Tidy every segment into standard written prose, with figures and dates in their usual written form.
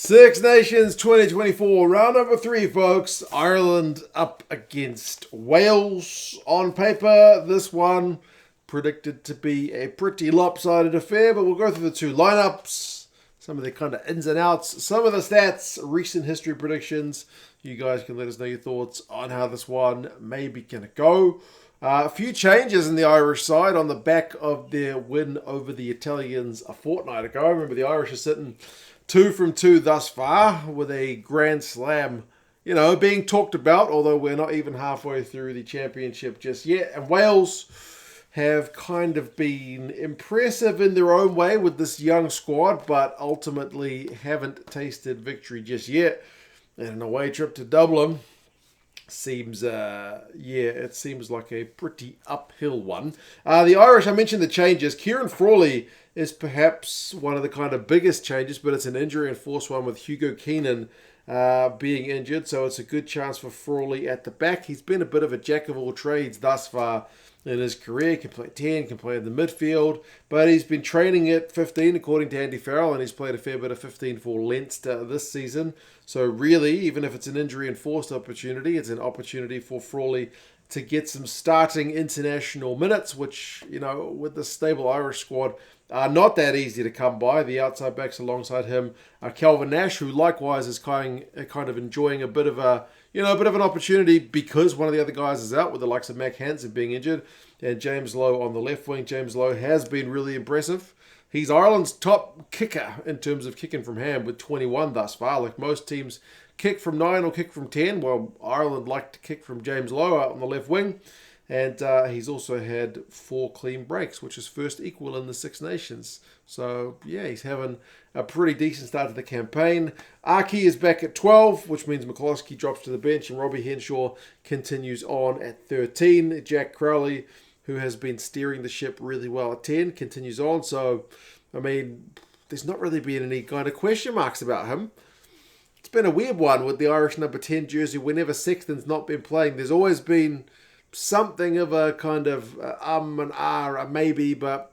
Six Nations 2024, round number 3, folks. Ireland up against Wales. On paper, this one predicted to be a pretty lopsided affair, but we'll go through the two lineups, some of the kind of ins and outs, some of the stats, recent history predictions. You guys can let us know your thoughts on how this one may be going to go. A few changes in the Irish side on the back of their win over the Italians a fortnight ago. Remember, the Irish are sitting 2 from 2 thus far with a Grand Slam, being talked about, although we're not even halfway through the championship just yet. And Wales have kind of been impressive in their own way with this young squad, but ultimately haven't tasted victory just yet. And an away trip to Dublin seems, it seems like a pretty uphill one. The Irish, I mentioned the changes. Ciaran Frawley is perhaps one of the kind of biggest changes, but it's an injury-enforced one with Hugo Keenan being injured, so it's a good chance for Frawley at the back. He's been a bit of a jack of all trades thus far in his career. He can play 10, can play in the midfield, but he's been training at 15 according to Andy Farrell, and he's played a fair bit of 15 for Leinster this season. So really, even if it's an injury-enforced opportunity, it's an opportunity for Frawley to get some starting international minutes, which, with the stable Irish squad, are not that easy to come by. The outside backs alongside him are Kelvin Nash, who likewise is kind of enjoying a bit of an opportunity because one of the other guys is out, with the likes of Mac Hansen being injured, and James Lowe on the left wing. James Lowe has been really impressive. He's Ireland's top kicker in terms of kicking from hand with 21 thus far. Like most teams kick from 9 or kick from 10. Well, Ireland like to kick from James Lowe out on the left wing. And he's also had 4 clean breaks, which is first equal in the Six Nations. So, he's having a pretty decent start to the campaign. Aki is back at 12, which means McCloskey drops to the bench, and Robbie Henshaw continues on at 13. Jack Crowley, who has been steering the ship really well at 10, continues on. So, there's not really been any kind of question marks about him. It's been a weird one with the Irish number 10 jersey. Whenever Sexton's not been playing, there's always been something of a kind of and a maybe, but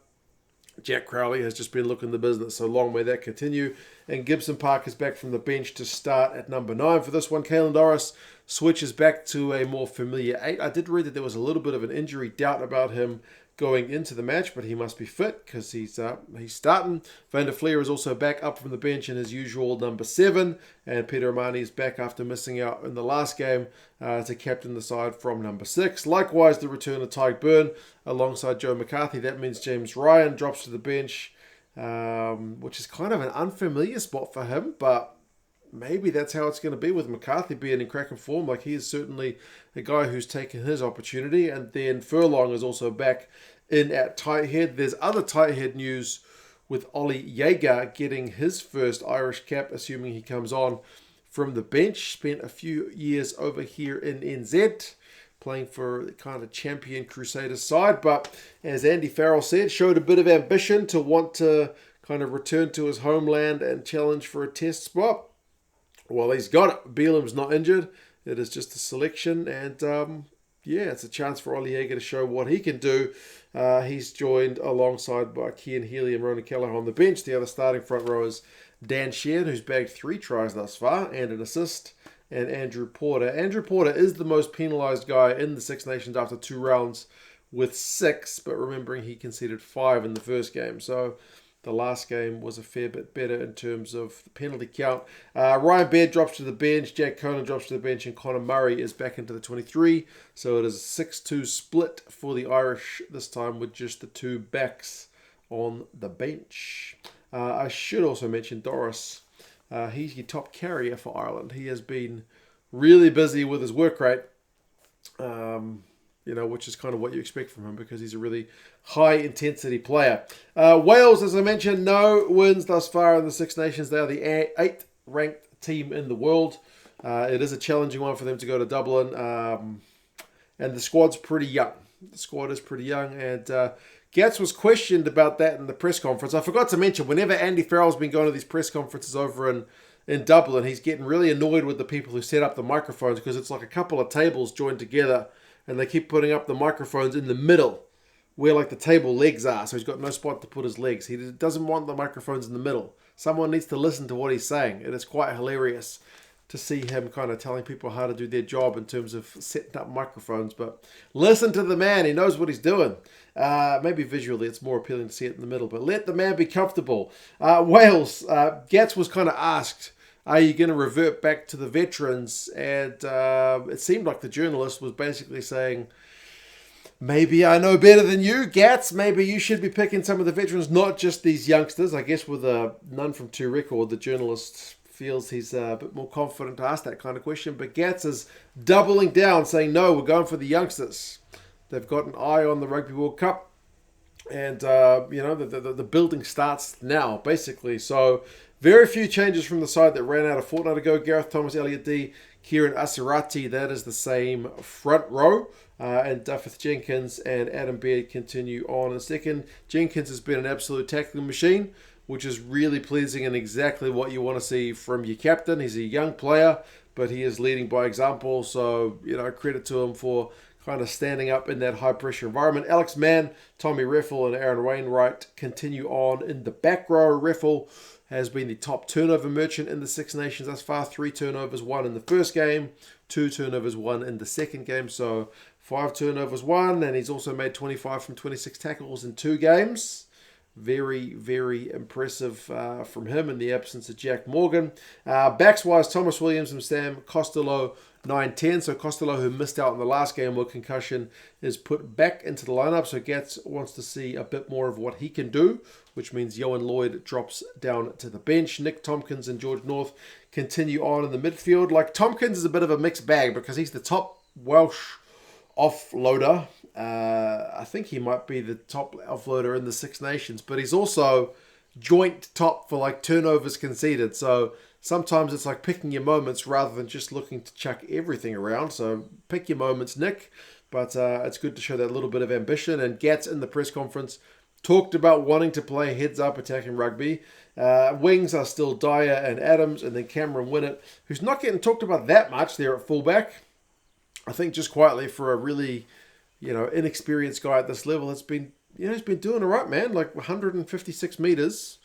Jack Crowley has just been looking the business, so long may that continue. And Gibson-Park is back from the bench to start at number 9 for this one. Caelan Doris switches back to a more familiar 8. I did read that there was a little bit of an injury doubt about him going into the match, but he must be fit because he's starting. Flier is also back up from the bench in his usual number 7, and Peter O'Mahony is back after missing out in the last game to captain the side from number 6. Likewise, the return of Tadhg Beirne alongside Joe McCarthy. That means James Ryan drops to the bench, which is kind of an unfamiliar spot for him, but maybe that's how it's going to be with McCarthy being in cracking form. Like, he is certainly a guy who's taken his opportunity. And then Furlong is also back in at tight head. There's other tight head news with Ollie Jager getting his first Irish cap, assuming he comes on from the bench. Spent a few years over here in NZ, playing for the kind of champion Crusaders side. But as Andy Farrell said, showed a bit of ambition to want to kind of return to his homeland and challenge for a test spot. Well, he's got it. Beirne's not injured. It is just a selection. And, it's a chance for Ollie Jager to show what he can do. He's joined alongside by Cian, Healy and Ronan Kelleher on the bench. The other starting front row is Dan Sheehan, who's bagged 3 tries thus far and an assist, and Andrew Porter. Andrew Porter is the most penalised guy in the Six Nations after 2 rounds with 6, but remembering he conceded 5 in the first game. So the last game was a fair bit better in terms of the penalty count. Ryan Baird drops to the bench. Jack Conan drops to the bench. And Conor Murray is back into the 23. So it is a 6-2 split for the Irish this time with just the 2 backs on the bench. I should also mention Doris. He's your top carrier for Ireland. He has been really busy with his work rate. Which is kind of what you expect from him because he's a really high-intensity player. Wales, as I mentioned, no wins thus far in the Six Nations. They are the 8th ranked team in the world. It is a challenging one for them to go to Dublin. And the squad's pretty young. The squad is pretty young. And Gats was questioned about that in the press conference. I forgot to mention, whenever Andy Farrell's been going to these press conferences over in Dublin, he's getting really annoyed with the people who set up the microphones because it's like a couple of tables joined together. And they keep putting up the microphones in the middle where like the table legs are. So he's got no spot to put his legs. He doesn't want the microphones in the middle. someone needs to listen to what he's saying. It is quite hilarious to see him kind of telling people how to do their job in terms of setting up microphones. But listen to the man. He knows what he's doing. Maybe visually it's more appealing to see it in the middle, but let the man be comfortable. Wales, Gats was kind of asked, are you going to revert back to the veterans? And it seemed like the journalist was basically saying, maybe I know better than you, Gats. Maybe you should be picking some of the veterans, not just these youngsters. I guess with a none from two record, the journalist feels he's a bit more confident to ask that kind of question. But Gats is doubling down, saying, no, we're going for the youngsters. They've got an eye on the Rugby World Cup. And, the building starts now, basically. So very few changes from the side that ran out a fortnight ago. Gareth Thomas, Elliot D, Ciaran Asarati, that is the same front row. And Duffeth Jenkins and Adam Baird continue on in second. Jenkins has been an absolute tackling machine, which is really pleasing and exactly what you want to see from your captain. He's a young player, but he is leading by example. So, credit to him for kind of standing up in that high-pressure environment. Alex Mann, Tommy Reffel, and Aaron Wainwright continue on in the back row. Reffel has been the top turnover merchant in the Six Nations thus far. 3 turnovers, 1 in the first game, 2 turnovers, 1 in the second game. So 5 turnovers, 1, and he's also made 25 from 26 tackles in 2 games. Very, very impressive from him in the absence of Jack Morgan. Backs-wise, Thomas Williams and Sam Costello, 9-10. So Costello, who missed out in the last game with concussion, is put back into the lineup. So Gats wants to see a bit more of what he can do, which means Johan Lloyd drops down to the bench. Nick Tompkins and George North continue on in the midfield. Like, Tompkins is a bit of a mixed bag because he's the top Welsh offloader. I think he might be the top offloader in the Six Nations, but he's also joint top for like turnovers conceded. So sometimes it's like picking your moments rather than just looking to chuck everything around. So pick your moments, Nick. But it's good to show that little bit of ambition. And Gats in the press conference talked about wanting to play heads-up attacking rugby. Wings are still Dyer and Adams, and then Cameron Winnett, who's not getting talked about that much there at fullback. I think just quietly for a really, inexperienced guy at this level, he's been doing all right, man. Like 156 meters.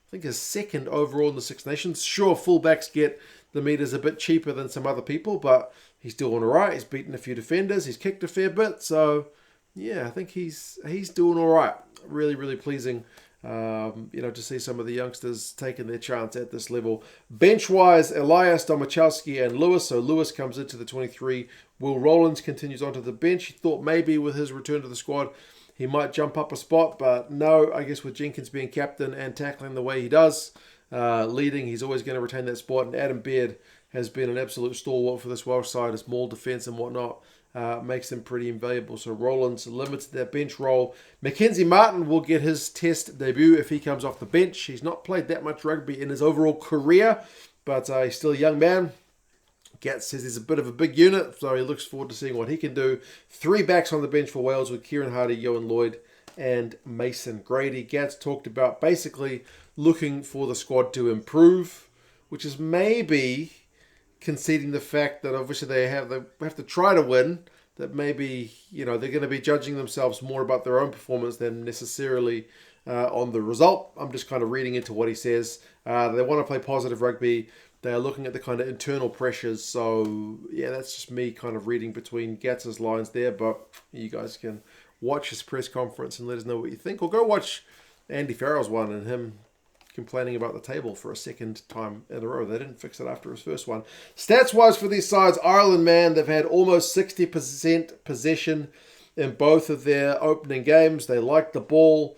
I think he's second overall in the Six Nations. Sure, fullbacks get the meters a bit cheaper than some other people, but he's doing all right. He's beaten a few defenders. He's kicked a fair bit. So, yeah, I think he's doing all right. Really, really pleasing, to see some of the youngsters taking their chance at this level. Bench-wise, Elias, Domachowski, and Lewis. So Lewis comes into the 23. Will Rowlands continues onto the bench. He thought maybe with his return to the squad, he might jump up a spot, but no, I guess with Jenkins being captain and tackling the way he does, leading, he's always going to retain that spot. And Adam Baird has been an absolute stalwart for this Welsh side. His maul defence and whatnot makes him pretty invaluable. So Rowlands limits that bench role. Mackenzie Martin will get his test debut if he comes off the bench. He's not played that much rugby in his overall career, but he's still a young man. Gats says he's a bit of a big unit, so he looks forward to seeing what he can do. 3 backs on the bench for Wales with Kieran Hardy, Johan Lloyd, and Mason Grady. Gats talked about basically looking for the squad to improve, which is maybe conceding the fact that obviously they have to try to win, that maybe, they're going to be judging themselves more about their own performance than necessarily on the result. I'm just kind of reading into what he says. They want to play positive rugby. They are looking at the kind of internal pressures. So, yeah, that's just me kind of reading between Gats' lines there. But you guys can watch his press conference and let us know what you think. Or go watch Andy Farrell's one and him complaining about the table for a second time in a row. They didn't fix it after his first one. Stats-wise for these sides, Ireland, man, they've had almost 60% possession in both of their opening games. They like the ball.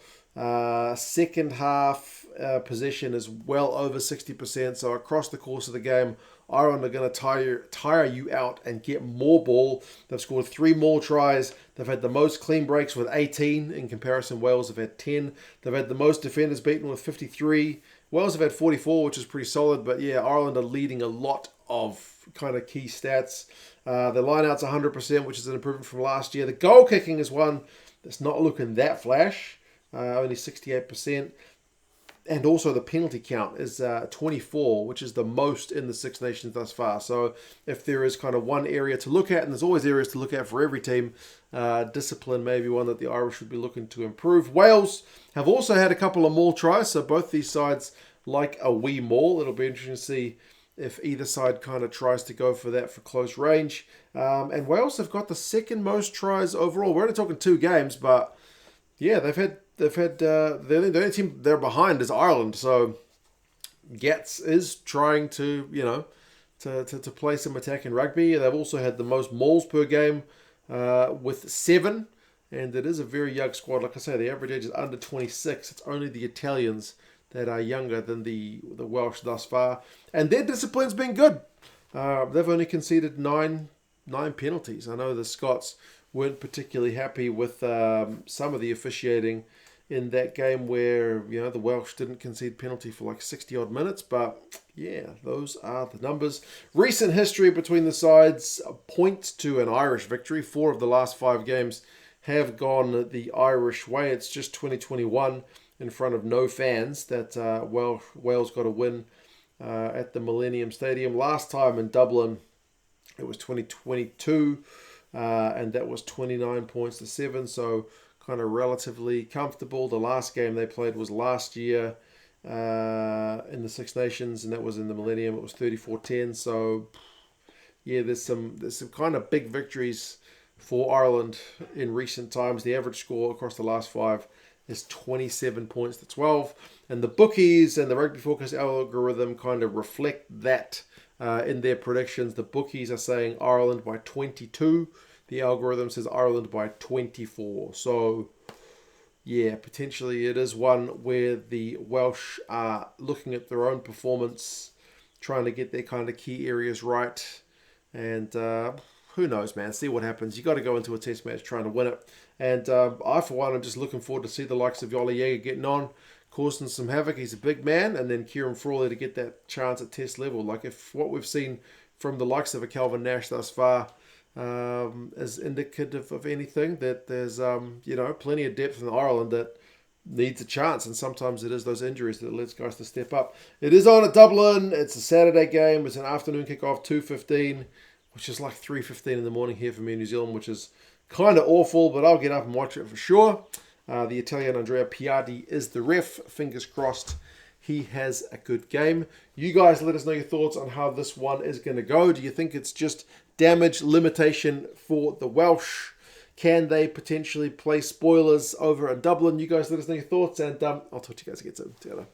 Second half possession is well over 60%. So across the course of the game, Ireland are going to tire you out and get more ball. They've scored 3 more tries. They've had the most clean breaks with 18. In comparison, Wales have had 10. They've had the most defenders beaten with 53. Wales have had 44, which is pretty solid. But yeah, Ireland are leading a lot of kind of key stats. The line-out's 100%, which is an improvement from last year. The goal kicking is one that's not looking that flash. Only 68%. And also the penalty count is 24, which is the most in the Six Nations thus far. So if there is kind of one area to look at, and there's always areas to look at for every team, discipline may be one that the Irish would be looking to improve. Wales have also had a couple of more tries, so both these sides like a wee maul. It'll be interesting to see if either side kind of tries to go for that for close range. And Wales have got the second most tries overall. We're only talking 2 games, but yeah, the only team they're behind is Ireland. So Gats is trying to, to play some attack in rugby. They've also had the most mauls per game with 7. And it is a very young squad. Like I say, the average age is under 26. It's only the Italians that are younger than the Welsh thus far. And their discipline's been good. They've only conceded 9 penalties. I know the Scots weren't particularly happy with some of the officiating in that game where, the Welsh didn't concede penalty for like 60-odd minutes. But, yeah, those are the numbers. Recent history between the sides points to an Irish victory. 4 of the last 5 games have gone the Irish way. It's just 2021 in front of no fans that Wales got a win at the Millennium Stadium. Last time in Dublin, it was 2022, and that was 29 points to 7, so kind of relatively comfortable. The last game they played was last year in the Six Nations, and that was in the Millennium. It was 34-10, so yeah, there's some kind of big victories for Ireland in recent times. The average score across the last 5 is 27 points to 12. And the bookies and the Rugby Focus algorithm kind of reflect that in their predictions. The bookies are saying Ireland by 22. The algorithm says Ireland by 24. So, yeah, potentially it is one where the Welsh are looking at their own performance, trying to get their kind of key areas right. And who knows, man? See what happens. You got to go into a test match trying to win it. And I, for one, am just looking forward to see the likes of Jager getting on, causing some havoc. He's a big man. And then Ciaran Frawley to get that chance at test level. Like, if what we've seen from the likes of a Calvin Nash thus far is indicative of anything, that there's, plenty of depth in Ireland that needs a chance. And sometimes it is those injuries that lets guys to step up. It is on at Dublin. It's a Saturday game. It's an afternoon kickoff, 2:15. Which is like 3:15 in the morning here for me in New Zealand, which is kind of awful, but I'll get up and watch it for sure. The Italian Andrea Piatti is the ref. Fingers crossed he has a good game. You guys let us know your thoughts on how this one is going to go. Do you think it's just damage limitation for the Welsh? Can they potentially play spoilers over in Dublin? You guys let us know your thoughts, and I'll talk to you guys again soon. See you later.